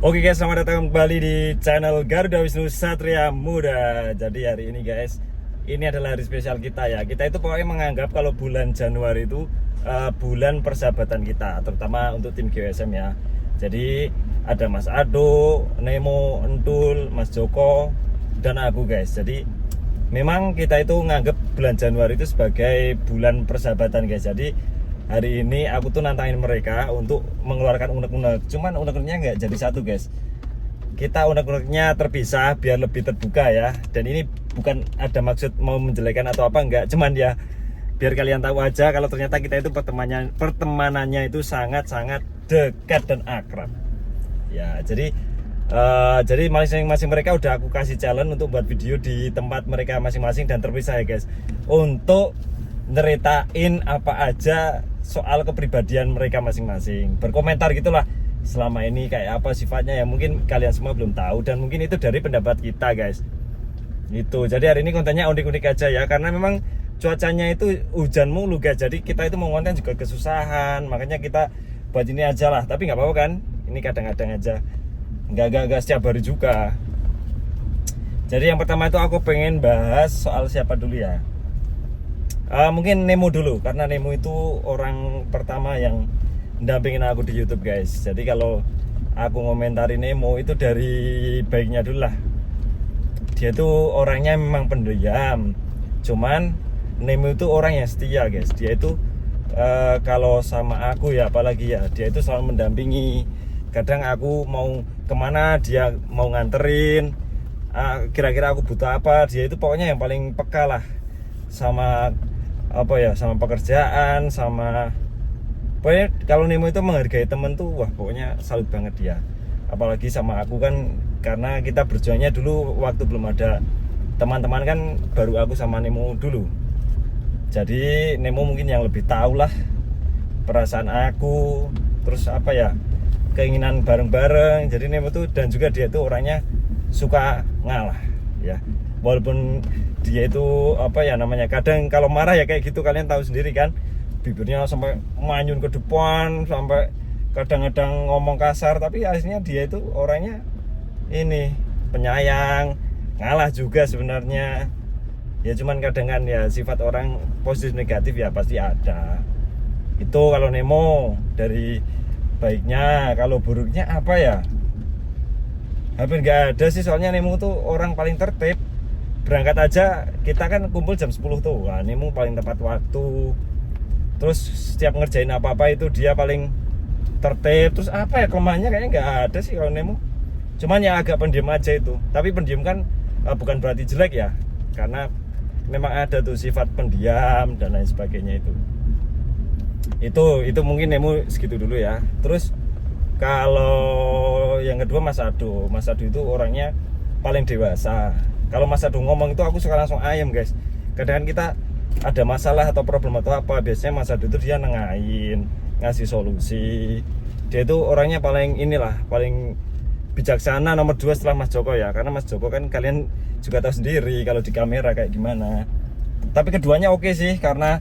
Oke guys, selamat datang kembali di channel Garuda Wisnu Satria Muda. Jadi hari ini guys, ini adalah hari spesial kita ya. Kita itu pokoknya menganggap kalau bulan Januari itu bulan persahabatan kita, terutama untuk tim GWSM ya. Jadi ada Mas Ado, Nemo, Entul, Mas Joko, dan aku guys. Jadi memang kita itu menganggap bulan Januari itu sebagai bulan persahabatan guys. Jadi hari ini aku tuh nantangin mereka untuk mengeluarkan unek-unek. Cuman unek-uneknya nggak jadi satu guys. Kita unek-uneknya terpisah biar lebih terbuka ya. Dan ini bukan ada maksud mau menjelekan atau apa, enggak. Cuman ya biar kalian tahu aja kalau ternyata kita itu pertemanannya itu sangat-sangat dekat dan akrab. Ya, jadi masing-masing mereka udah aku kasih challenge untuk buat video di tempat mereka masing-masing dan terpisah ya guys. Untuk nyeritain apa aja soal kepribadian mereka masing-masing, berkomentar gitulah selama ini kayak apa sifatnya ya, mungkin kalian semua belum tahu dan mungkin itu dari pendapat kita guys. Itu jadi hari ini kontennya unik-unik aja ya, karena memang cuacanya itu hujan mulu guys, jadi kita itu mau konten juga kesusahan, makanya kita buat ini aja lah. Tapi nggak apa-apa kan, ini kadang-kadang aja, nggak setiap hari juga. Jadi yang pertama itu aku pengen bahas soal siapa dulu ya. Mungkin Nemo dulu, karena Nemo itu orang pertama yang dampingin aku di YouTube guys. Jadi kalau aku ngomentari Nemo itu dari baiknya dulu lah. Dia tuh orangnya memang pendiam, cuman Nemo itu orang yang setia guys. Dia itu kalau sama aku ya, apalagi ya, dia itu selalu mendampingi. Kadang aku mau kemana dia mau nganterin, kira-kira aku butuh apa, dia itu pokoknya yang paling peka lah sama apa ya, sama pekerjaan, sama pokoknya kalau Nemo itu menghargai temen tuh wah pokoknya salut banget dia. Apalagi sama aku kan, karena kita berjuangnya dulu waktu belum ada teman-teman kan, baru aku sama Nemo dulu. Jadi Nemo mungkin yang lebih tahu lah perasaan aku, terus apa ya, keinginan bareng-bareng. Jadi Nemo tuh, dan juga dia tuh orangnya suka ngalah ya. Walaupun dia itu apa ya namanya, kadang kalau marah ya kayak gitu, kalian tahu sendiri kan, bibirnya sampai manyun ke depan, sampai kadang-kadang ngomong kasar, tapi aslinya dia itu orangnya ini penyayang, ngalah juga sebenarnya ya. Cuman kadang kan ya sifat orang positif negatif ya pasti ada. Itu kalau Nemo dari baiknya. Kalau buruknya apa ya, hampir nggak ada sih, soalnya Nemo tuh orang paling tertib. Berangkat aja kita kan kumpul jam 10 tuh, wah Nemo paling tepat waktu. Terus setiap ngerjain apa-apa itu dia paling tertib. Terus apa ya kelemahannya, kayaknya nggak ada sih kalau Nemo. Cuman ya agak pendiam aja itu. Tapi pendiam kan bukan berarti jelek ya, karena memang ada tuh sifat pendiam dan lain sebagainya itu. Itu mungkin Nemo segitu dulu ya. Terus kalau yang kedua Mas Ado. Mas Ado itu orangnya paling dewasa. Kalau Mas Ado ngomong itu aku suka langsung ayam guys. Kadang kita ada masalah atau problem atau apa, biasanya Mas Ado itu dia nengahin, ngasih solusi. Dia itu orangnya paling inilah, paling bijaksana nomor 2 setelah Mas Joko ya. Karena Mas Joko kan kalian juga tahu sendiri kalau di kamera kayak gimana. Tapi keduanya oke sih, karena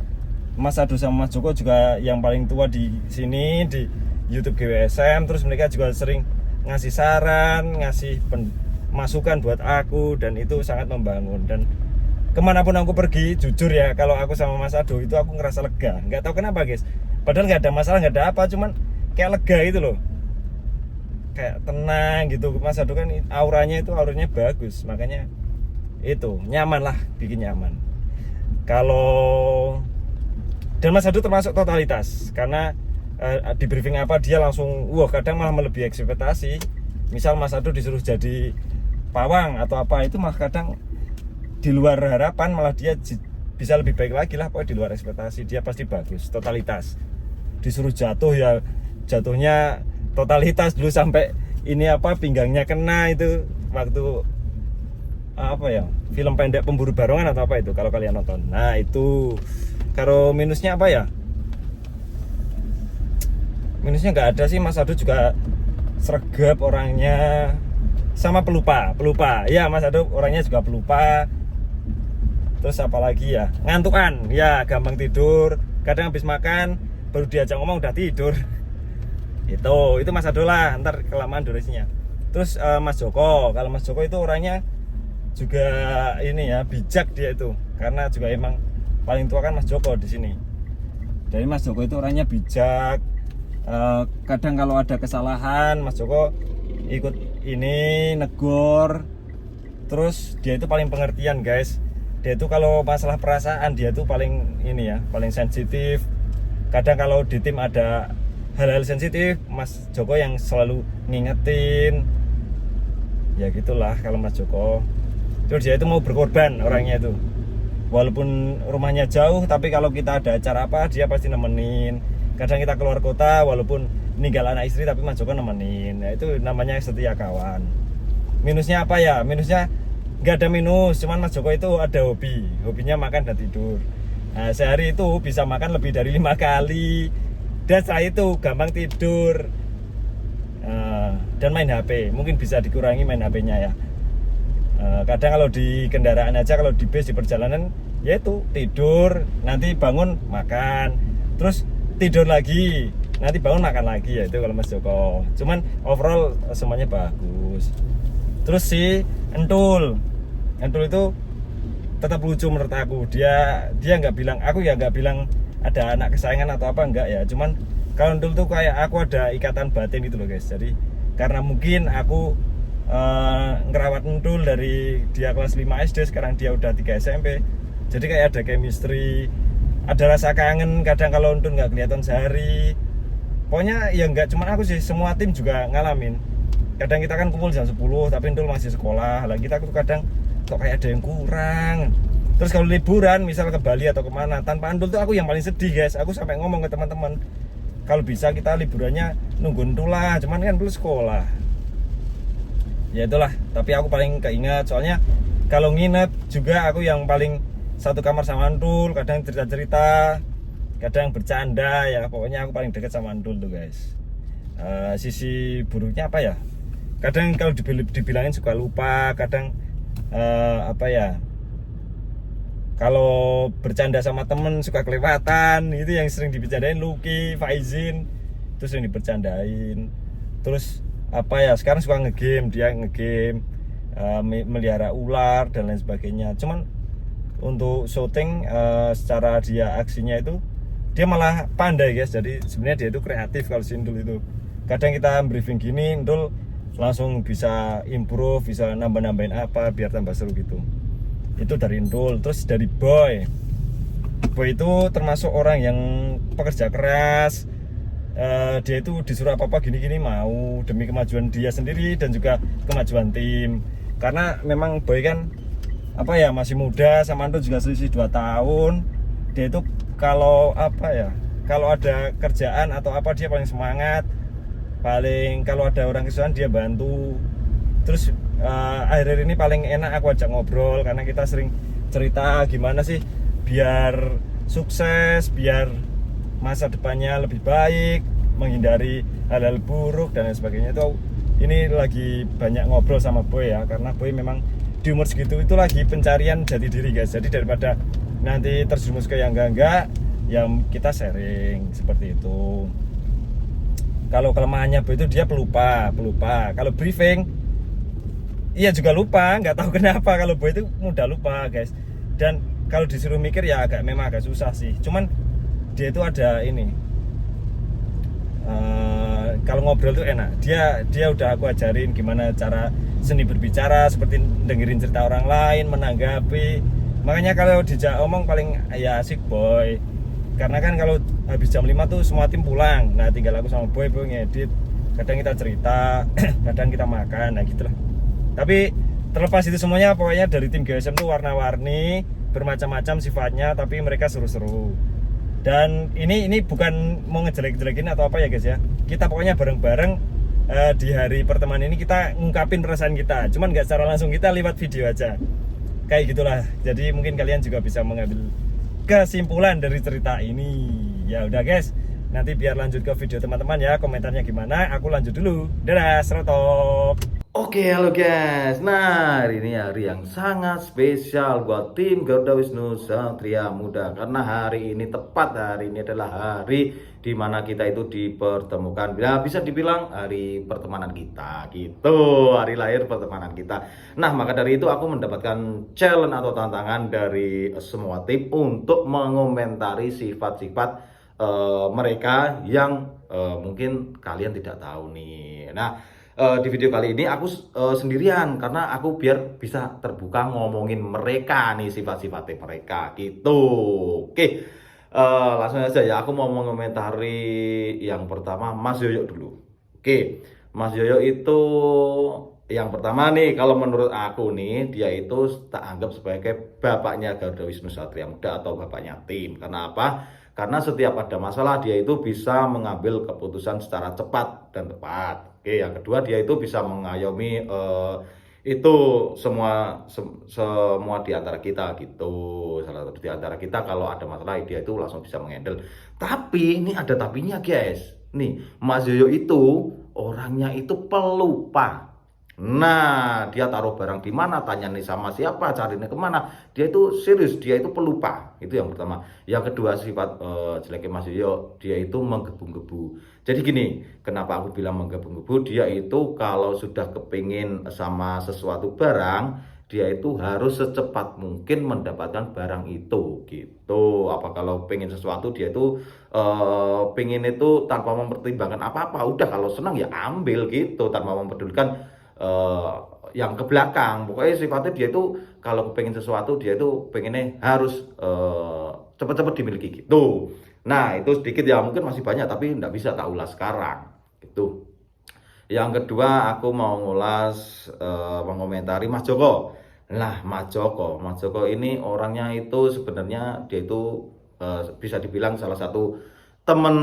Mas Ado sama Mas Joko juga yang paling tua di sini di YouTube GWSM. Terus mereka juga sering ngasih saran, ngasih masukan buat aku, dan itu sangat membangun. Dan kemanapun aku pergi, jujur ya, kalau aku sama Mas Ado itu aku ngerasa lega. Nggak tahu kenapa guys, padahal nggak ada masalah, nggak ada apa, cuman kayak lega gitu loh, kayak tenang gitu. Mas Ado kan auranya bagus, makanya itu nyaman lah, bikin nyaman. Dan Mas Ado termasuk totalitas, karena di briefing apa dia langsung wah, kadang malah melebihi ekspektasi. Misal Mas Ado disuruh jadi pawang atau apa, itu malah kadang di luar harapan, malah dia bisa lebih baik lagi lah. Pokoknya di luar ekspektasi dia pasti bagus, totalitas. Disuruh jatuh ya jatuhnya totalitas dulu, sampai ini apa, pinggangnya kena itu waktu apa ya, film pendek Pemburu Barongan atau apa itu, kalau kalian nonton. Nah itu. Kalau minusnya apa ya, minusnya nggak ada sih. Mas Ado juga sregep orangnya, sama pelupa ya. Mas Ado orangnya juga pelupa. Terus apalagi ya, ngantukan ya, gampang tidur. Kadang habis makan baru diajak ngomong udah tidur. Itu Mas Ado lah, ntar kelamaan durasinya. Terus Mas Joko, kalau Mas Joko itu orangnya juga ini ya, bijak dia itu, karena juga emang paling tua kan Mas Joko di sini. Jadi Mas Joko itu orangnya bijak. Kadang kalau ada kesalahan Mas Joko ikut ini negor. Terus dia itu paling pengertian guys. Dia itu kalau masalah perasaan dia itu paling ini ya, paling sensitif. Kadang kalau di tim ada hal-hal sensitif, Mas Joko yang selalu ngingetin. Ya gitulah kalau Mas Joko. Terus dia itu mau berkorban orangnya itu. Walaupun rumahnya jauh, tapi kalau kita ada acara apa, dia pasti nemenin. Kadang kita keluar kota, walaupun ninggal anak istri, tapi Mas Joko nemenin. Nah, itu namanya setia kawan. Minusnya apa ya? Minusnya nggak ada minus, cuman Mas Joko itu ada hobi. Hobinya makan dan tidur. Nah, sehari itu bisa makan lebih dari 5 kali. Dan setelah itu gampang tidur. Dan main HP. Mungkin bisa dikurangi main HP-nya ya. Kadang kalau di kendaraan aja, kalau di bis, di perjalanan, ya itu tidur, nanti bangun makan, terus tidur lagi, nanti bangun makan lagi, ya itu kalau Mas Joko. Cuman overall semuanya bagus. Terus si Entul itu tetap lucu menurut aku. Dia nggak bilang, aku ya nggak bilang ada anak kesayangan atau apa, enggak ya. Cuman kalau Entul tuh kayak aku ada ikatan batin gitu loh guys. Jadi karena mungkin aku ngerawat Entul dari dia kelas 5 SD, sekarang dia udah 3 SMP. Jadi kayak ada chemistry, ada rasa kangen kadang kalau Entul nggak kelihatan sehari. Pokoknya ya nggak cuma aku sih, semua tim juga ngalamin. Kadang kita kan kumpul jam 10, tapi Entul masih sekolah. Lah kita tuh kadang kok kayak ada yang kurang. Terus kalau liburan misal ke Bali atau kemana, tanpa Entul tuh aku yang paling sedih guys. Aku sampai ngomong ke teman-teman, kalau bisa kita liburannya nunggu Entul lah, cuman kan Entul sekolah. Ya itulah, tapi aku paling keinget soalnya kalau nginep juga aku yang paling satu kamar sama Entul, kadang cerita-cerita, kadang bercanda ya, pokoknya aku paling deket sama Entul tuh guys. Sisi buruknya apa ya? Kadang kalau dibilangin suka lupa, kadang apa ya? Kalau bercanda sama temen suka kelewatan, itu yang sering dibercandain Lucky, Faizin, itu sering dibercandain. Terus apa ya, sekarang suka ngegame, dia ngegame, melihara ular dan lain sebagainya. Cuman untuk shooting secara dia aksinya itu dia malah pandai guys. Jadi sebenarnya dia itu kreatif kalau si Indul itu. Kadang kita briefing gini, Indul langsung bisa improve, bisa nambah-nambahin apa biar tambah seru gitu. Itu dari Indul. Terus dari Boy itu termasuk orang yang pekerja keras. Dia itu disuruh apa-apa gini-gini mau, demi kemajuan dia sendiri dan juga kemajuan tim. Karena memang Boy kan apa ya, masih muda, sama Anto juga selisih 2 tahun. Dia itu kalau apa ya, kalau ada kerjaan atau apa dia paling semangat. Paling kalau ada orang kesusahan dia bantu. Terus akhir-akhir ini paling enak aku ajak ngobrol, karena kita sering cerita gimana sih biar sukses, biar masa depannya lebih baik, menghindari hal-hal buruk dan lain sebagainya. Itu ini lagi banyak ngobrol sama Boy ya, karena Boy memang di umur segitu itu lagi pencarian jati diri guys. Jadi daripada nanti terjerumus ke yang enggak, ya kita sharing seperti itu. Kalau kelemahannya Boy itu dia pelupa. Kalau briefing, iya juga lupa, nggak tahu kenapa. Kalau Boy itu mudah lupa guys. Dan kalau disuruh mikir ya memang agak susah sih. Cuman dia itu ada ini, kalau ngobrol tuh enak. Dia udah aku ajarin gimana cara seni berbicara, seperti dengerin cerita orang lain, menanggapi. Makanya kalau dijak omong paling ya asik Boy. Karena kan kalau habis jam 5 tuh semua tim pulang. Nah tinggal aku sama Boy ngedit. Kadang kita cerita, kadang kita makan, nah gitulah. Tapi terlepas itu semuanya, pokoknya dari tim GSM tuh warna-warni, bermacam-macam sifatnya, tapi mereka seru-seru. Dan ini bukan mau ngejelek-jelekin atau apa ya guys ya. Kita pokoknya bareng-bareng di hari pertemanan ini kita ngungkapin perasaan kita. Cuman nggak secara langsung, kita lewat video aja. Kayak gitulah. Jadi mungkin kalian juga bisa mengambil kesimpulan dari cerita ini. Ya udah guys, nanti biar lanjut ke video teman-teman ya, komentarnya gimana. Aku lanjut dulu. Dadah, serotop. Oke, halo guys. Nah, hari ini hari yang sangat spesial buat tim Garuda Wisnu Satria Muda karena hari ini tepat hari ini adalah hari di mana kita itu dipertemukan. Ya, bisa dibilang hari pertemanan kita gitu, hari lahir pertemanan kita. Nah, maka dari itu aku mendapatkan challenge atau tantangan dari semua tim untuk mengomentari sifat-sifat mereka yang mungkin kalian tidak tahu nih. Nah, di video kali ini aku sendirian karena aku biar bisa terbuka ngomongin mereka nih sifat-sifatnya mereka gitu. Oke, langsung aja ya aku mau mengomentari yang pertama Mas Yoyo dulu. Oke, Mas Yoyo itu yang pertama nih kalau menurut aku nih dia itu tak anggap sebagai bapaknya Garuda Wisnu Satria Muda atau bapaknya tim. Karena apa? Karena setiap ada masalah dia itu bisa mengambil keputusan secara cepat dan tepat. Oke, yang kedua dia itu bisa mengayomi itu semua di antara kita gitu. Salah satu di antara kita kalau ada masalah dia itu langsung bisa mengendal. Tapi ini ada tapinya guys. Nih, Mas Yoyo itu orangnya itu pelupa. Nah, dia taruh barang di mana, tanya nih sama siapa, carinya kemana. Dia itu serius, dia itu pelupa. Itu yang pertama. Yang kedua sifat jeleknya Mas Yoyo, dia itu menggebu-gebu. Jadi gini, kenapa aku bilang menggebu-gebu? Dia itu kalau sudah kepingin sama sesuatu barang, dia itu harus secepat mungkin mendapatkan barang itu gitu. Apa kalau pengen sesuatu dia itu pengen itu tanpa mempertimbangkan apa-apa. Udah kalau senang ya ambil gitu tanpa mempedulikan eh, yang ke belakang. Pokoknya sifatnya dia itu kalau pengen sesuatu dia itu pengennya harus cepat-cepat dimiliki gitu. Nah itu sedikit ya mungkin masih banyak tapi nggak bisa tak ulas sekarang gitu. Yang kedua aku mau ngulas mengomentari Mas Joko. Nah Mas Joko ini orangnya itu sebenarnya dia itu bisa dibilang salah satu temen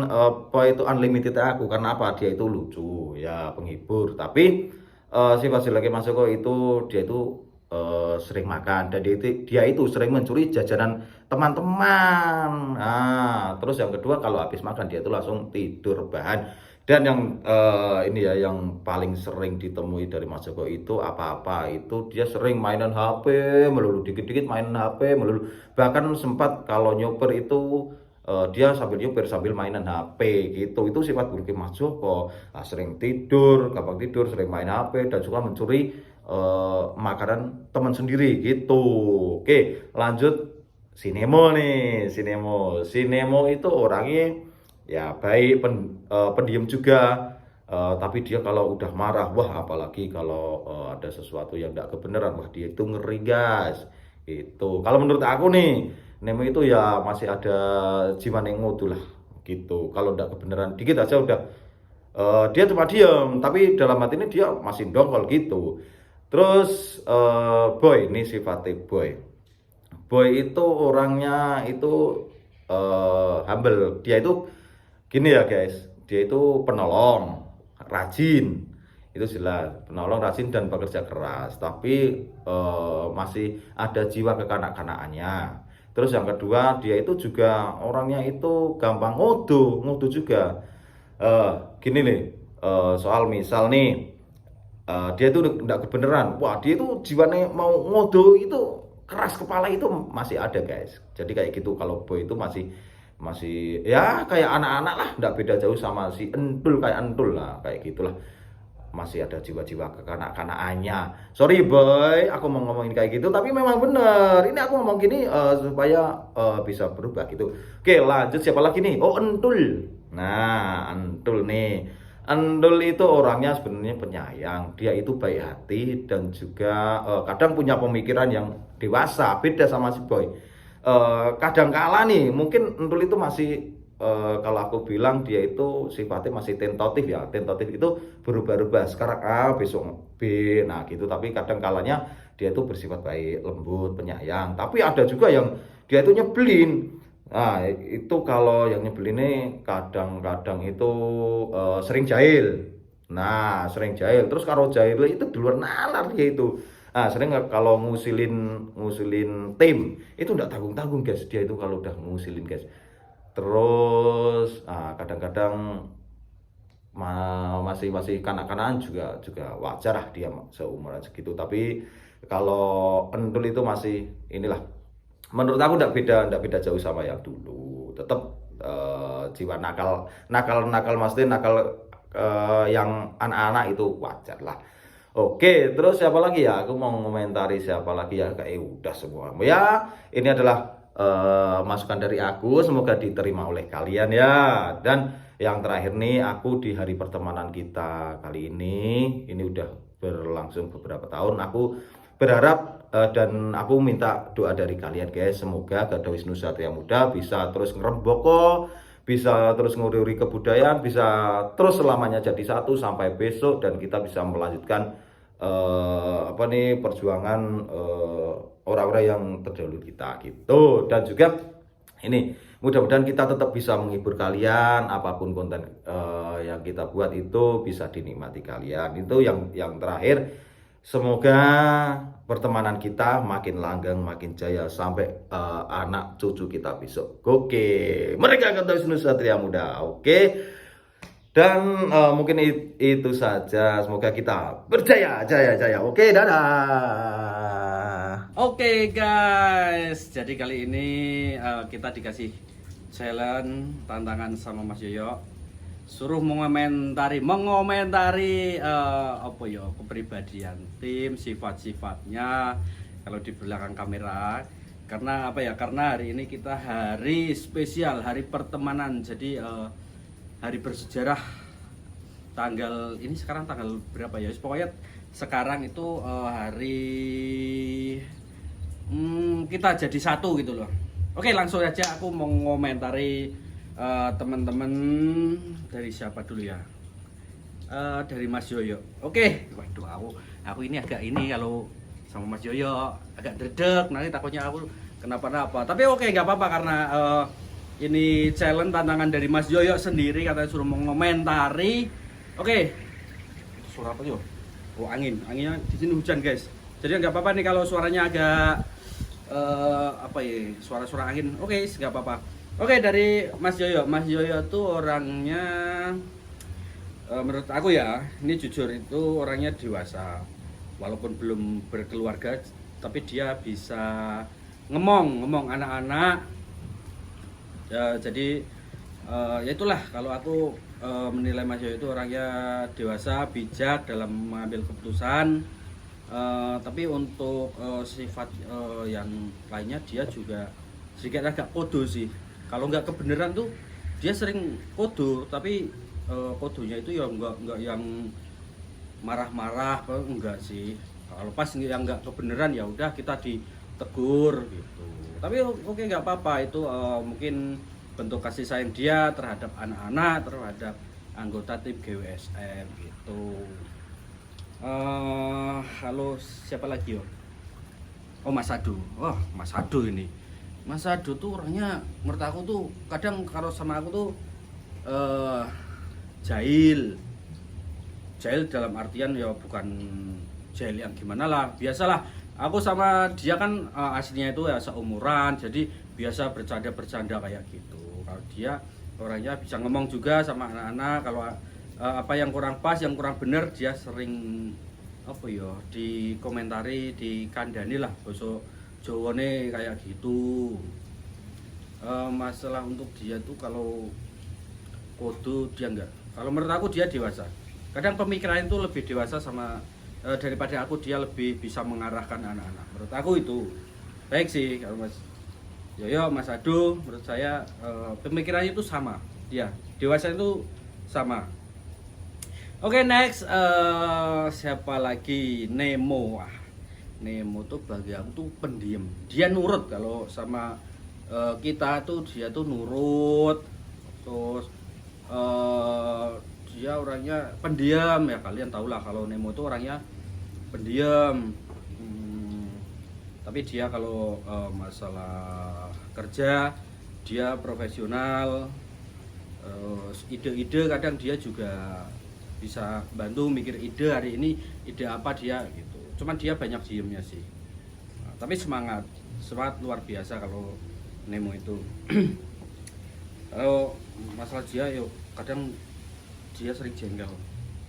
apa itu unlimited aku karena apa dia itu lucu ya penghibur tapi sifat jeleknya Mas Joko itu dia itu sering makan dan dia itu sering mencuri jajanan teman-teman. Nah, terus yang kedua kalau habis makan dia itu langsung tidur bahan. Dan yang ini ya yang paling sering ditemui dari Mas Joko itu apa-apa itu dia sering mainan HP melulu dikit-dikit mainan HP melulu. Bahkan sempat kalau nyopir itu dia sambil nyopir sambil mainan HP gitu. Itu sifat buruknya Mas Joko. Nah, sering tidur, gampang tidur, sering main HP dan suka mencuri makanan teman sendiri gitu. Oke, lanjut Sinemo nih, Sinemo itu orangnya ya baik pendiam juga. Tapi dia kalau udah marah, wah apalagi kalau ada sesuatu yang tidak kebenaran, wah dia itu ngeri guys. Itu kalau menurut aku nih Nemo itu ya masih ada jiwa nengotu lah gitu. Kalau udah kebenaran dikit aja udah dia cuma diem, tapi dalam hati ini dia masih dongkol gitu. Terus Boy, ini sifatnya Boy. Boy itu orangnya itu humble. Dia itu gini ya guys, dia itu penolong, rajin. Itu jelas, penolong, rajin dan bekerja keras. Tapi masih ada jiwa kekanak-kanakannya. Terus yang kedua, dia itu juga orangnya itu gampang ngodo juga. Gini nih, soal misal nih, dia itu enggak kebenaran. Wah, dia itu jiwanya mau ngodo itu keras kepala itu masih ada guys. Jadi kayak gitu kalau Boy itu masih masih ya kayak anak-anak lah, enggak beda jauh sama si Entul kayak Entul lah, kayak gitulah. Masih ada jiwa-jiwa kekanak-kanakannya. Sorry boy, aku mau ngomongin kayak gitu, tapi memang bener. Ini aku ngomong gini supaya bisa berubah gitu. Oke, lanjut siapa lagi nih? Oh, Entul. Nah, Entul nih. Entul itu orangnya sebenarnya penyayang. Dia itu baik hati dan juga kadang punya pemikiran yang dewasa. Beda sama si boy. Kadang kala nih, mungkin Entul itu masih kalau aku bilang dia itu sifatnya masih tentatif ya. Tentatif itu berubah-ubah, sekarang A besok B, nah gitu. Tapi kadang kalanya dia itu bersifat baik, lembut, penyayang. Tapi ada juga yang dia itu nyebelin. Nah itu kalau yang nyebelin ini kadang-kadang itu sering jahil. Nah sering jahil, terus kalau jahil itu di luar nalar dia itu. Nah, sering kalau ngusilin tim itu enggak tanggung-tanggung guys. Dia itu kalau udah ngusilin guys. Terus kadang-kadang masih kanak-kanakan juga wajar lah dia seumuran segitu. Tapi kalau Endul itu masih inilah, menurut aku ndak beda jauh sama yang dulu. Tetap jiwa nakal maksudnya nakal yang anak-anak itu wajar lah. Oke, terus siapa lagi ya? Aku mau ngomentari siapa lagi ya? Kayak udah semua. Ya, ini adalah masukan dari aku. Semoga diterima oleh kalian ya. Dan yang terakhir nih, aku di hari pertemanan kita kali ini udah berlangsung beberapa tahun. Aku berharap dan aku minta doa dari kalian guys. Semoga Garuda Wisnu Satria Muda bisa terus ngeremboko, bisa terus nguri kebudayaan, bisa terus selamanya jadi satu sampai besok, dan kita bisa melanjutkan perjuangan orang-orang yang terdahulu kita gitu. Dan juga ini mudah-mudahan kita tetap bisa menghibur kalian, apapun konten yang kita buat itu bisa dinikmati kalian. Itu yang terakhir, semoga pertemanan kita makin langgeng, makin jaya sampai anak cucu kita besok. Oke, mereka Garuda Wisnu Satria Muda. Oke. Dan mungkin itu saja. Semoga kita berjaya, jaya. Oke, dadah. Oke guys, jadi kali ini kita dikasih challenge, tantangan sama Mas Yoyo, suruh mengomentari kepribadian tim, sifat-sifatnya kalau di belakang kamera. Karena apa ya? Karena hari ini kita hari spesial, hari pertemanan. Jadi hari bersejarah. Tanggal ini sekarang tanggal berapa ya? Pokoknya sekarang itu hari kita jadi satu gitu loh. Oke, langsung aja aku mau ngomentari teman-teman. Dari siapa dulu ya? Dari Mas Yoyo. Oke, waduh aku ini agak ini kalau sama Mas Yoyo agak dredeg, nanti takutnya aku kenapa-napa. Tapi oke, nggak apa-apa karena ini challenge, tantangan dari Mas Yoyo sendiri, katanya suruh mengomentari. Oke. Suara apa yo? Oh, anginnya di sini hujan guys. Jadi nggak apa-apa nih kalau suaranya agak suara-suara angin. Oke, nggak apa-apa. Oke, dari Mas Yoyo. Mas Yoyo tuh orangnya menurut aku ya, ini jujur itu orangnya dewasa. Walaupun belum berkeluarga, tapi dia bisa ngomong anak-anak. Ya, jadi ya itulah kalau aku menilai Mas Yoyo itu orangnya dewasa, bijak dalam mengambil keputusan. Tapi untuk sifat yang lainnya dia juga sedikit agak kodo sih. Kalau nggak kebenaran tuh dia sering kodo, tapi kodonya itu ya nggak yang marah-marah, enggak sih. Kalau pas yang nggak kebenaran ya udah kita ditegur gitu. Tapi oke, nggak apa-apa itu mungkin bentuk kasih sayang dia terhadap anak-anak, terhadap anggota tim GWSM gitu. Halo, siapa lagi yo? Oh, Mas Adu. Oh, Mas Adu ini. Mas Adu tuh orangnya menurut aku tuh kadang kalau sama aku tuh jahil dalam artian ya bukan jahil yang gimana lah, biasalah aku sama dia kan aslinya itu ya seumuran, jadi biasa bercanda kayak gitu. Kalau dia orangnya bisa ngomong juga sama anak-anak, kalau apa yang kurang pas, yang kurang bener dia sering dikomentari, dikandani lah, bosok Jawane kayak gitu. Masalah untuk dia tuh kalau kodo dia enggak. Kalau menurut aku dia dewasa. Kadang pemikiran itu lebih dewasa sama daripada aku, dia lebih bisa mengarahkan anak-anak. Menurut aku itu baik sih kalau Mas Yoyo, Mas Adu, menurut saya pemikirannya itu sama. Dia dewasa itu sama. Oke, next siapa lagi? Nemo. Nemo tuh bagi aku tuh pendiam. Dia nurut kalau sama kita tuh, dia tuh nurut. Terus dia orangnya pendiam ya, kalian tahulah kalau Nemo tuh orangnya pendiam. Tapi dia kalau masalah kerja dia profesional. Ide-ide kadang dia juga bisa bantu mikir ide, hari ini ide apa dia gitu. Cuman dia banyak diemnya sih. Tapi semangat luar biasa kalau Nemo itu. Kalau masalah dia yuk kadang dia sering jengkel.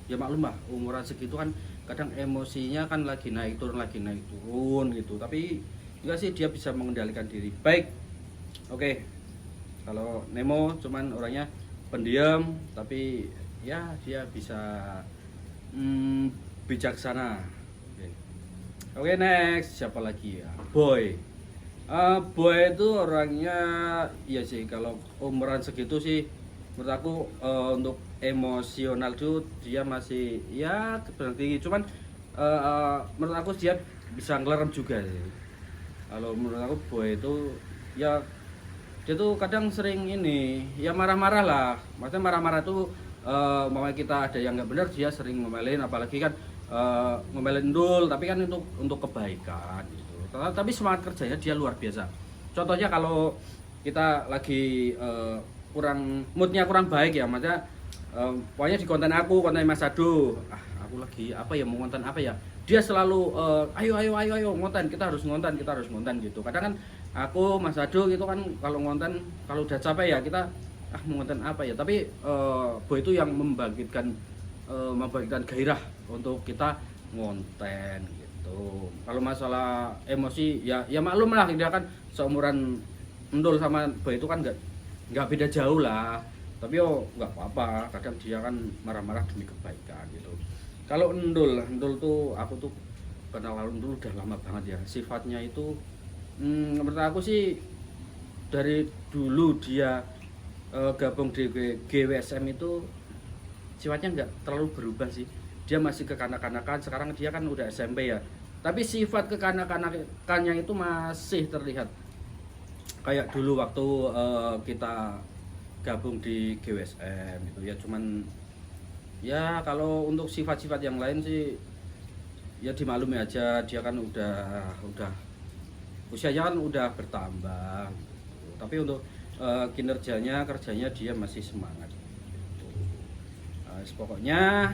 Ya maklum lah, umuran segitu kan kadang emosinya kan lagi naik turun gitu. Tapi enggak sih, dia bisa mengendalikan diri. Baik. Oke. Kalau Nemo cuman orangnya pendiam, tapi ya dia bisa bijaksana. Oke, next siapa lagi ya? Boy. Boy itu orangnya ya sih, kalau umuran segitu sih menurut aku untuk emosional tuh dia masih ya tinggi, cuman menurut aku dia bisa ngelerem juga sih. Kalau menurut aku Boy itu ya dia tuh kadang sering ini ya marah-marah lah, maksudnya marah-marah tuh mau kita ada yang nggak benar dia sering ngomelin, apalagi kan ngomelin Ndul, tapi kan untuk kebaikan gitu. Tapi semangat kerjanya dia luar biasa. Contohnya kalau kita lagi moodnya kurang baik ya, maksudnya pokoknya di konten konten Mas Ado, aku lagi apa ya, mau konten apa ya, dia selalu ayo ngonten, kita harus ngonten gitu. Kadang kan aku Mas Ado gitu kan, kalau ngonten kalau udah capek ya kita mau ngonten apa ya, tapi Boy itu yang membangkitkan gairah untuk kita ngonten gitu. Kalau masalah emosi ya maklum lah, dia kan seumuran Ndul sama Boy itu kan nggak beda jauh lah, tapi nggak apa-apa, kadang dia kan marah-marah demi kebaikan gitu. Kalau Ndul tuh aku tuh kenal Ndul udah lama banget ya. Sifatnya itu menurut aku sih dari dulu dia gabung di GWSM itu sifatnya nggak terlalu berubah sih. Dia masih kekanak-kanakan, sekarang dia kan udah SMP ya, tapi sifat kekanak-kanakannya itu masih terlihat kayak dulu waktu kita gabung di GWSM gitu ya. Cuman ya kalau untuk sifat-sifat yang lain sih ya dimaklumi aja, dia kan udah usianya kan udah bertambah gitu. Tapi untuk kerjanya dia masih semangat gitu. Pokoknya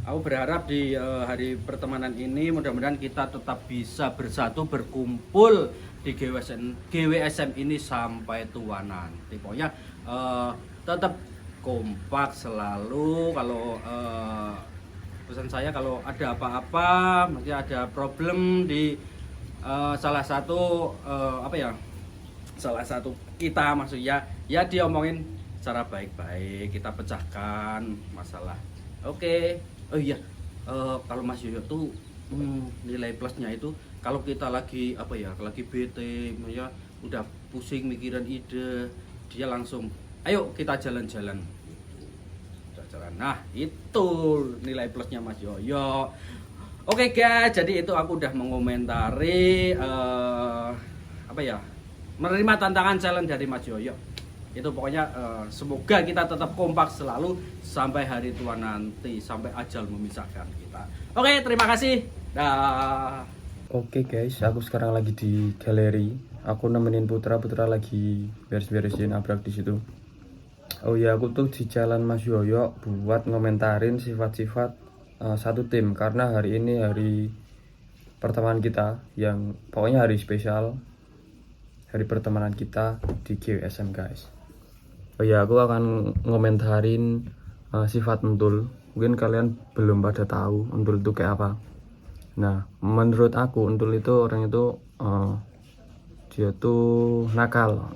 aku berharap di hari pertemanan ini mudah-mudahan kita tetap bisa bersatu, berkumpul di GWSM ini sampai tua nanti. Pokoknya tetap kompak selalu. Kalau pesan saya, kalau ada apa-apa, mungkin ada problem di salah satu kita, maksudnya ya diomongin secara baik-baik, kita pecahkan masalah. Oke. Oh iya, kalau Mas Yoyo tuh nilai plusnya itu kalau kita lagi lagi bete ya, udah pusing mikirin ide, dia langsung ayo kita jalan-jalan. Nah itu nilai plusnya Mas Yoyo. Oke guys, jadi itu aku udah mengomentari menerima tantangan challenge dari Mas Yoyo. Itu pokoknya semoga kita tetap kompak selalu sampai hari tua nanti, sampai ajal memisahkan kita. Oke, terima kasih. Dah. Oke guys, aku sekarang lagi di galeri. Aku nemenin Putra lagi beres-beresin abrak di situ. Oh ya, aku tuh di jalan Mas Yoyo buat ngomentarin sifat-sifat satu tim, karena hari ini hari pertemanan kita, yang pokoknya hari spesial, hari pertemanan kita di GWSM guys. Oh ya, aku akan ngomentarin sifat Ndul. Mungkin kalian belum pada tahu Ndul itu kayak apa. Nah, menurut aku Ndul itu orang itu dia tuh nakal.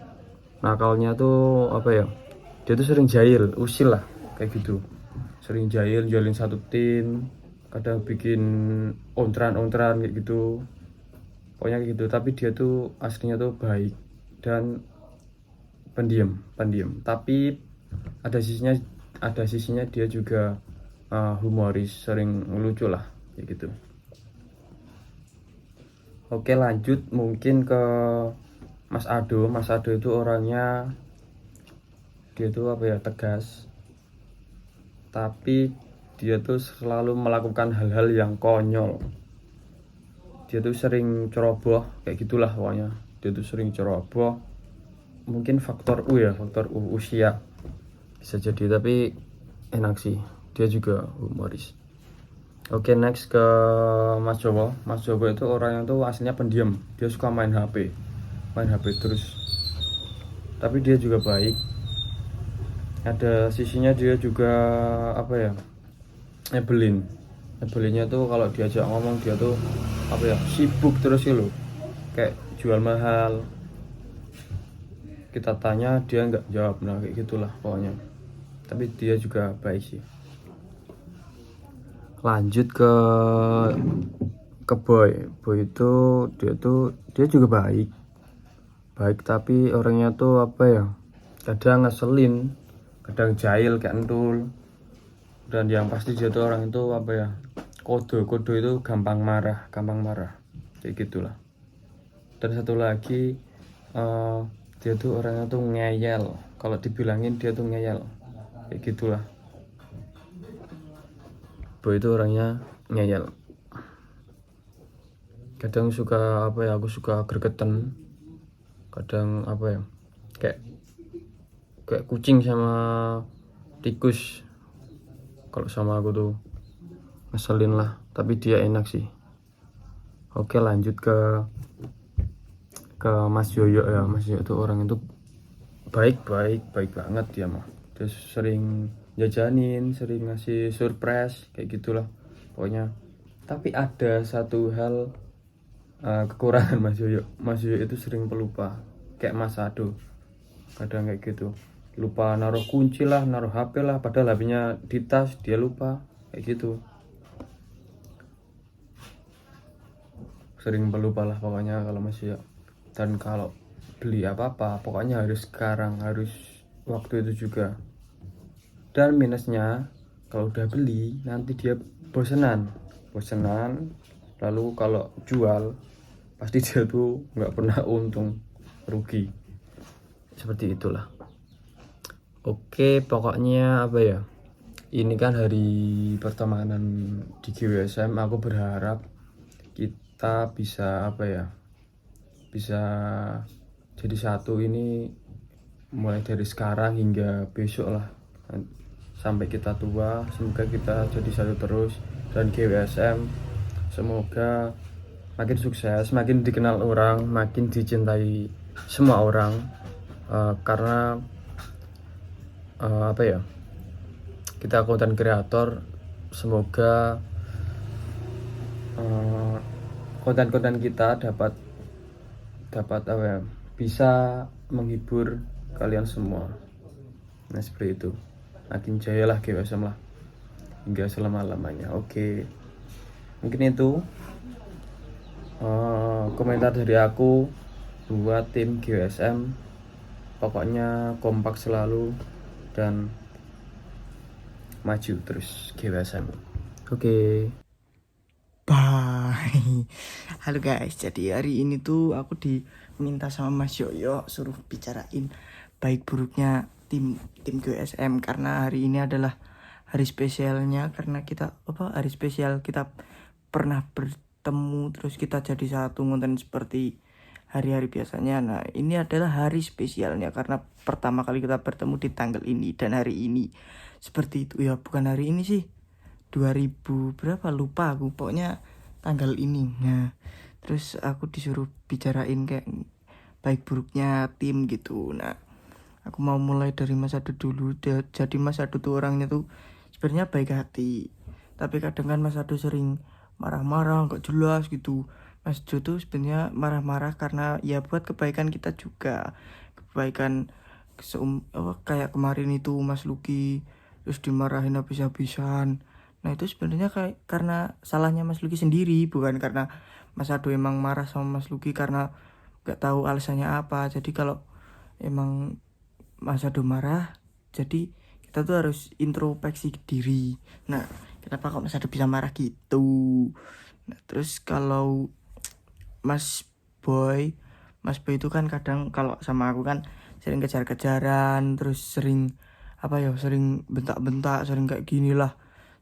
Nakalnya tuh dia tuh sering jahil, usil lah kayak gitu. Sering jahilin satu tim, kadang bikin ontran kayak gitu. Pokoknya kayak gitu, tapi dia tuh aslinya tuh baik dan pendiam. Tapi ada sisinya dia juga humoris, sering ngelucu lah kayak gitu. Oke, lanjut mungkin ke Mas Ado. Mas Ado itu orangnya dia tuh tegas, tapi dia tuh selalu melakukan hal-hal yang konyol. Dia tuh sering ceroboh kayak gitulah pokoknya. Dia tuh sering ceroboh. Mungkin faktor usia bisa jadi, tapi enak sih, dia juga humoris. Oke, next ke Mas Jowo. Mas Jowo itu orang yang tuh aslinya pendiam, dia suka main HP terus, tapi dia juga baik. ada sisinya dia juga apa ya, Ebelinnya tuh kalau diajak ngomong dia tuh apa ya, sibuk terus sih loh, kayak jual mahal, kita tanya dia nggak jawab, nah kayak gitulah pokoknya. Tapi dia juga baik sih. Lanjut ke Boy itu dia juga baik tapi orangnya tuh apa ya, kadang ngeselin, kadang jahil kayak entul. Dan yang pasti dia tuh orang itu apa ya, kode itu gampang marah kayak gitulah. Dan satu lagi, dia tuh orangnya tuh ngeyel, kalau dibilangin dia tuh ngeyel kayak gitulah. Boy itu orangnya ngeyel, kadang suka apa ya, aku suka gregeten, kadang apa ya, kayak kucing sama tikus. Kalau sama aku tuh ngeselin lah, tapi dia enak sih. Oke, lanjut ke Mas Yoyo ya. Mas Yoyo tuh orang itu baik banget dia mah. Dia sering jajanin, sering ngasih surprise kayak gitulah pokoknya. Tapi ada satu hal, kekurangan Mas Yoyo itu sering pelupa, kayak Mas Ado kadang kayak gitu, lupa naruh kunci lah, naruh HP lah, padahal HP-nya di tas, dia lupa kayak gitu. Sering pelupa lah pokoknya kalau Mas Yoyo. Dan kalau beli apa-apa pokoknya harus sekarang, harus waktu itu juga. Dan minusnya kalau udah beli nanti dia bosenan, lalu kalau jual pasti dia tuh nggak pernah untung, rugi, seperti itulah. Oke, pokoknya apa ya, ini kan hari pertemanan di GWSM. Aku berharap kita bisa apa ya, bisa jadi satu ini mulai dari sekarang hingga besok lah, sampai kita tua. Semoga kita jadi satu terus, dan GWSM semoga makin sukses, makin dikenal orang, makin dicintai semua orang, karena apa ya, kita konten kreator, semoga konten-konten kita dapat apa ya, bisa menghibur kalian semua. Nah seperti itu, makin jaya lah GWSM lah hingga selama-lamanya. Oke, mungkin itu komentar dari aku buat tim GWSM. Pokoknya kompak selalu dan maju terus GWSM. Oke. Bye. Halo guys, jadi hari ini tuh aku diminta sama Mas Yoyo suruh bicarain baik buruknya tim GWSM, karena hari ini adalah hari spesialnya, karena kita hari spesial kita pernah bertemu terus kita jadi satu konten seperti hari-hari biasanya. Nah ini adalah hari spesialnya karena pertama kali kita bertemu di tanggal ini dan hari ini, seperti itu ya. Bukan hari ini sih, 2000 berapa lupa aku, pokoknya tanggal ini. Nah terus aku disuruh bicarain kayak baik buruknya tim gitu. Nah aku mau mulai dari Mas Ado dulu. Jadi Mas Ado tuh orangnya tuh sebenarnya baik hati, tapi kadang kan Mas Ado sering marah-marah nggak jelas gitu. Mas Ado tuh sebenarnya marah-marah karena ya buat kebaikan kita juga, kebaikan kayak kemarin itu Mas Luki terus dimarahin habis-habisan. Nah itu sebenarnya kayak karena salahnya Mas Luki sendiri, bukan karena Mas Ado emang marah sama Mas Luki karena nggak tahu alasannya apa. Jadi kalau emang Mas Ado marah, jadi kita tuh harus introspeksi diri. Nah kenapa kok Mas Ado bisa marah gitu. Nah terus kalau Mas Boy itu kan kadang kalau sama aku kan sering kejar-kejaran, terus sering apa ya, sering bentak-bentak, sering kayak gini lah.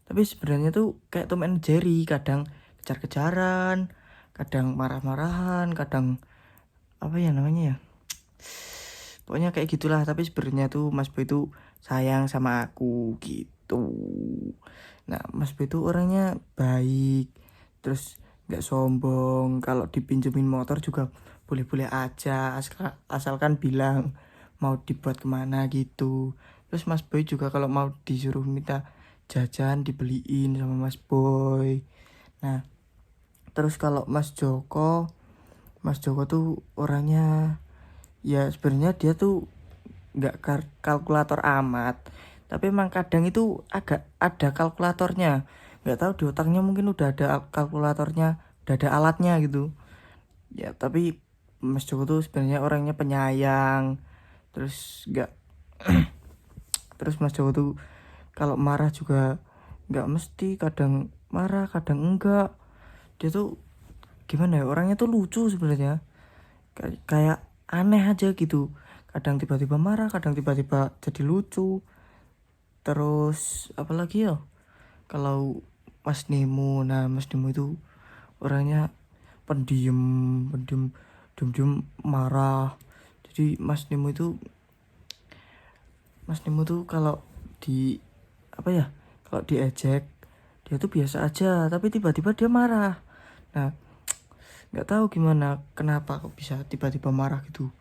Tapi sebenarnya tuh kayak Tom and Jerry, kadang kejar-kejaran, kadang marah-marahan, kadang apa ya namanya ya, pokoknya kayak gitulah. Tapi sebenarnya tuh Mas Boy itu sayang sama aku gitu. Nah Mas Boy itu orangnya baik, terus nggak sombong. Kalau dipinjemin motor juga boleh-boleh aja, asalkan bilang mau dibuat kemana gitu. Terus Mas Boy juga kalau mau disuruh minta jajan dibeliin sama Mas Boy. Nah, terus kalau Mas Joko tuh orangnya ya sebenarnya dia tuh nggak kalkulator amat, tapi emang kadang itu agak ada kalkulatornya. Nggak tahu di otaknya mungkin udah ada kalkulatornya, udah ada alatnya gitu ya. Tapi Mas Joko tuh sebenarnya orangnya penyayang, terus nggak terus Mas Joko tuh kalau marah juga nggak mesti, kadang marah kadang enggak. Dia tuh gimana ya, orangnya tuh lucu sebenarnya, kayak aneh aja gitu, kadang tiba-tiba marah kadang tiba-tiba jadi lucu. Terus apalagi ya, kalau Mas Nemo, nah Mas Nemo itu orangnya pendiam, pendiam, diam-diam marah. Jadi Mas Nemo tuh kalau di apa ya, kalau diejek dia tuh biasa aja, tapi tiba-tiba dia marah. Nah, nggak tahu gimana kenapa kok bisa tiba-tiba marah gitu,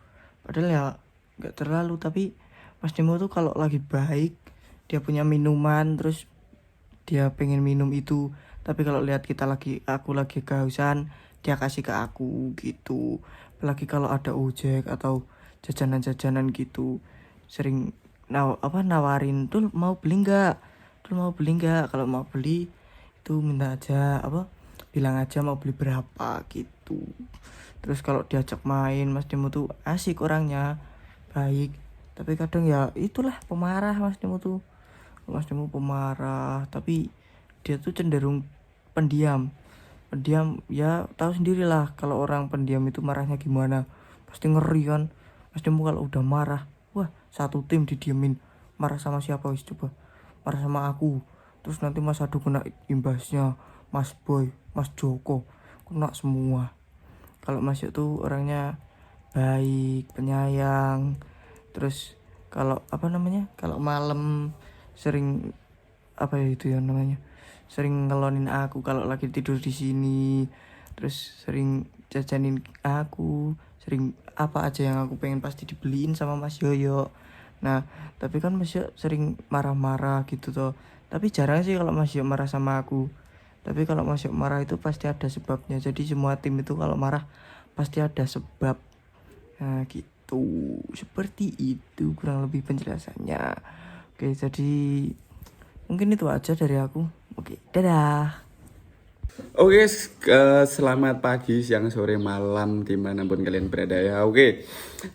padahal ya nggak terlalu. Tapi Mas Nemo tuh kalau lagi baik, dia punya minuman terus dia pengen minum itu, tapi kalau lihat aku lagi kehausan, dia kasih ke aku gitu. Apalagi kalau ada ojek atau jajanan-jajanan gitu, sering nawarin, tuh mau beli nggak, kalau mau beli itu minta aja bilang aja mau beli berapa gitu. Terus kalau diajak main, Mas Nemo tuh asik orangnya, baik. Tapi kadang ya itulah pemarah Mas Nemo pemarah, tapi dia tuh cenderung pendiam. Ya tahu sendirilah kalau orang pendiam itu marahnya gimana, pasti ngeri kan. Mas Nemo kalau udah marah, wah satu tim didiemin. Marah sama siapa wis coba? Marah sama aku, terus nanti Mas Adu kena imbasnya, Mas Boy, Mas Joko kena semua. Kalau Mas Yuk tuh orangnya baik, penyayang. Terus kalau kalau malam sering itu ya namanya, sering ngelonin aku kalau lagi tidur di sini. Terus sering jajanin aku, sering apa aja yang aku pengen pasti dibeliin sama Mas Yoyo. Nah, tapi kan Mas Yoyo sering marah-marah gitu toh. Tapi jarang sih kalau Mas Yoyo marah sama aku. Tapi kalau Mas Yoyo marah itu pasti ada sebabnya. Jadi semua tim itu kalau marah pasti ada sebab. Nah gitu, seperti itu kurang lebih penjelasannya. Oke, jadi mungkin itu aja dari aku. Oke, dadah. Oke, selamat pagi, siang, sore, malam dimanapun kalian berada ya. Oke,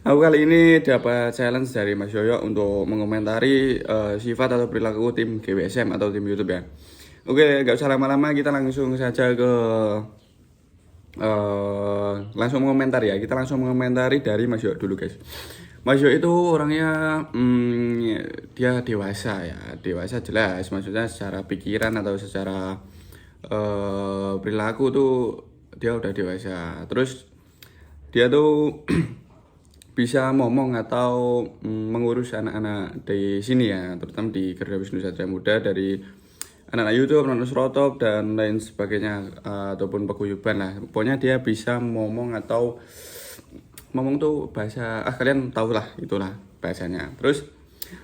aku kali ini dapat challenge dari Mas Yoyo untuk mengomentari sifat atau perilaku tim GWSM atau tim YouTube ya. Oke, gak usah lama-lama, kita langsung saja ke langsung mengomentari ya. Kita langsung mengomentari dari Mas Yoyo dulu guys. Mas Yoyo itu orangnya dia dewasa ya, dewasa jelas, maksudnya secara pikiran atau secara perilaku tuh dia udah dewasa. Terus dia tuh bisa ngomong atau mengurus anak-anak di sini ya, terutama di Garuda Wisnu Satria Muda, dari anak-anak YouTube, anak Surotop dan lain sebagainya, ataupun paguyuban lah. Pokoknya dia bisa ngomong atau ngomong tuh bahasa kalian tahu lah, itulah bahasanya. Terus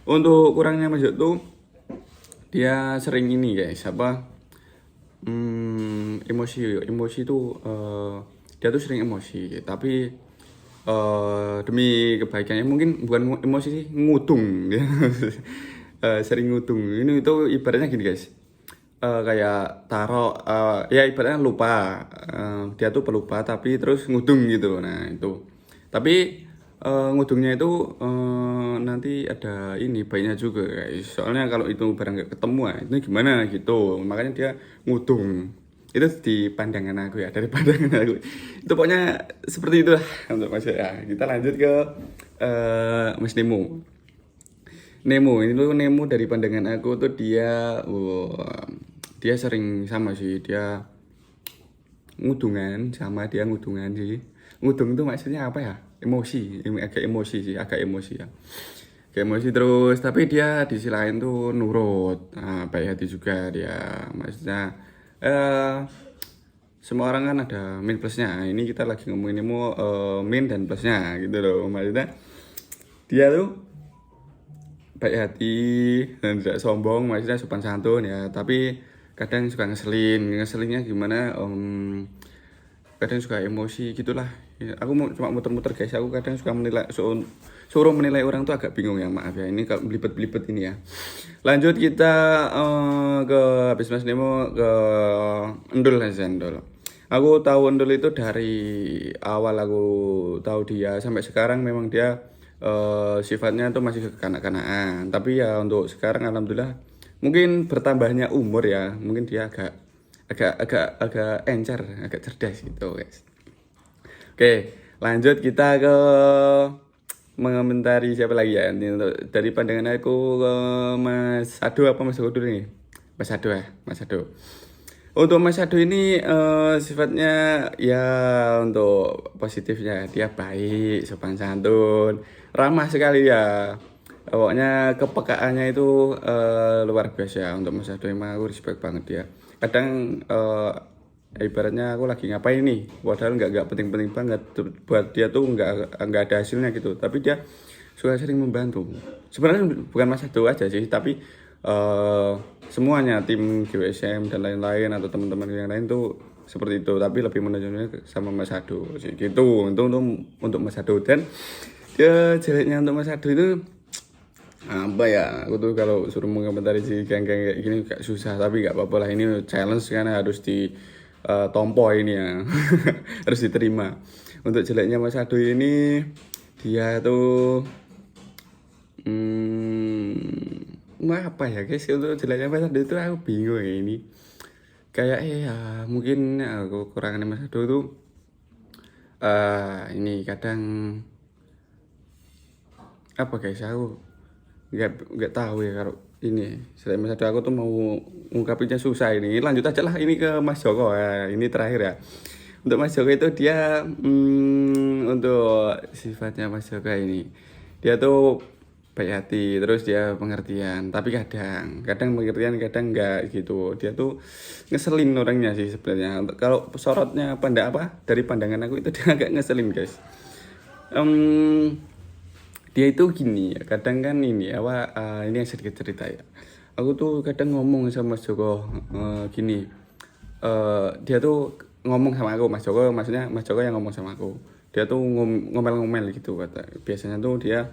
untuk kurangnya Mas Yoyo tuh dia sering ini guys, emosi tuh dia tuh sering emosi, tapi demi kebaikannya mungkin bukan emosi sih, ngudung ya. Sering ngudung ini itu ibaratnya gini guys, kayak ya ibaratnya lupa, dia tuh pelupa tapi terus ngudung gitu. Nah itu tapi ngudungnya itu nanti ada ini baiknya juga guys, soalnya kalau itu barang gak ketemu itu gimana gitu, makanya dia ngudung. Itu di pandangan aku ya, dari pandangan aku itu pokoknya seperti itu lah untuk Mas ya. Kita lanjut ke Mas Nemo ini tuh. Nemo dari pandangan aku tuh dia sering sama sih, dia ngudungan sih. Ngudung itu maksudnya apa ya? Agak emosi ya, agak emosi terus. Tapi dia di sisi lain tuh nurut, baik hati juga dia. Maksudnya semua orang kan ada min plusnya. Ini kita lagi ngomongin min dan plusnya gitu loh. Maksudnya dia tuh baik hati dan tidak sombong, maksudnya sopan santun ya, tapi kadang suka ngeselinnya gimana, kadang suka emosi gitulah ya, aku cuma muter-muter guys, aku kadang suka menilai suruh menilai orang tuh agak bingung ya, maaf ya, ini kalau belibet-belibet ini ya. Lanjut kita ke habis Mas Nemo ke Endul aja, Endul. Aku tahu Endul itu dari awal aku tahu dia sampai sekarang, memang dia sifatnya tuh masih kekanak-kanakan, tapi ya untuk sekarang alhamdulillah mungkin bertambahnya umur ya, mungkin dia agak encer, agak cerdas gitu guys. Oke, lanjut kita ke mengomentari siapa lagi ya. Ini dari pandangan aku ke Mas Ado apa Mas Ado dulu nih? Mas Ado ya, Mas Ado. Untuk Mas Ado ini sifatnya ya untuk positifnya dia baik, sopan santun, ramah sekali ya. Pokoknya kepekaannya itu luar biasa untuk Mas Ado, emang aku respect banget dia. Kadang ibaratnya aku lagi ngapain nih, padahal nggak penting-penting banget buat dia tuh, nggak ada hasilnya gitu, tapi dia suka sering membantu. Sebenarnya bukan Mas Ado aja sih, tapi semuanya tim GWSM dan lain-lain atau teman-teman yang lain tuh seperti itu, tapi lebih menonjolnya sama Mas Ado sih gitu. Untuk Mas Ado, dan dia jeleknya untuk Mas Ado itu apa ya, aku tuh kalau suruh mengomentari si geng-geng kayak gini gak susah, tapi gak apa-apa lah, ini challenge karena harus ditompo ini ya. Harus diterima. Untuk jeleknya Mas Ado ini, dia tuh apa ya guys, untuk jeleknya Mas Ado itu aku bingung ya, ini kayak ya mungkin aku kekurangannya Mas Ado tuh ini kadang apa guys, aku nggak tahu ya kalau ini. Selain Mas Ado, aku tuh mau ngungkapinnya susah ini. Lanjut aja lah ini ke Mas Joko ya, ini terakhir ya. Untuk Mas Joko itu dia untuk sifatnya Mas Joko ini, dia tuh baik hati, terus dia pengertian, tapi kadang pengertian, kadang enggak gitu. Dia tuh ngeselin orangnya sih sebenarnya. Kalau sorotnya dari pandangan aku itu dia agak ngeselin guys. Dia itu gini ya, kadang kan ini ini yang sedikit cerita ya. Aku tuh kadang ngomong sama Mas Joko gini, dia tuh ngomong sama aku, Mas Joko, maksudnya Mas Joko yang ngomong sama aku. Dia tuh ngomel-ngomel gitu kata. Biasanya tuh dia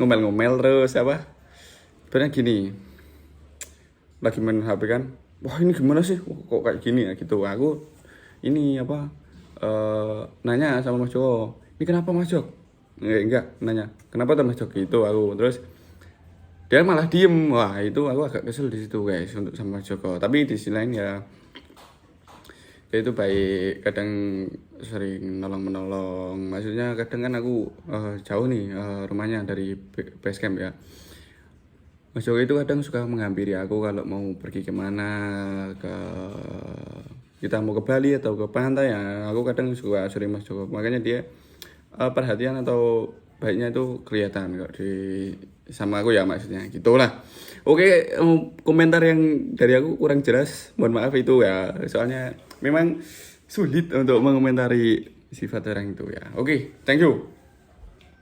ngomel-ngomel terus sebenarnya gini, lagi main HP kan, wah ini gimana sih, kok kayak gini ya gitu. Aku ini nanya sama Mas Joko, ini kenapa Mas Joko? Enggak, nanya kenapa tuh Mas Joko gitu aku. Terus dia malah diem. Wah, itu aku agak kesel di situ guys untuk sama Mas Joko. Tapi di sisi lain ya dia itu baik, kadang sering nolong-menolong. Maksudnya kadang kan aku jauh nih rumahnya dari base camp ya. Mas Joko itu kadang suka menghampiri aku kalau mau pergi kemana, kita mau ke Bali atau ke pantai ya. Aku kadang suka sering Mas Joko. Makanya dia perhatian atau baiknya itu kelihatan kok sama aku ya, maksudnya gitulah. Oke, komentar yang dari aku kurang jelas, mohon maaf itu ya, soalnya memang sulit untuk mengomentari sifat orang itu ya. Oke, thank you.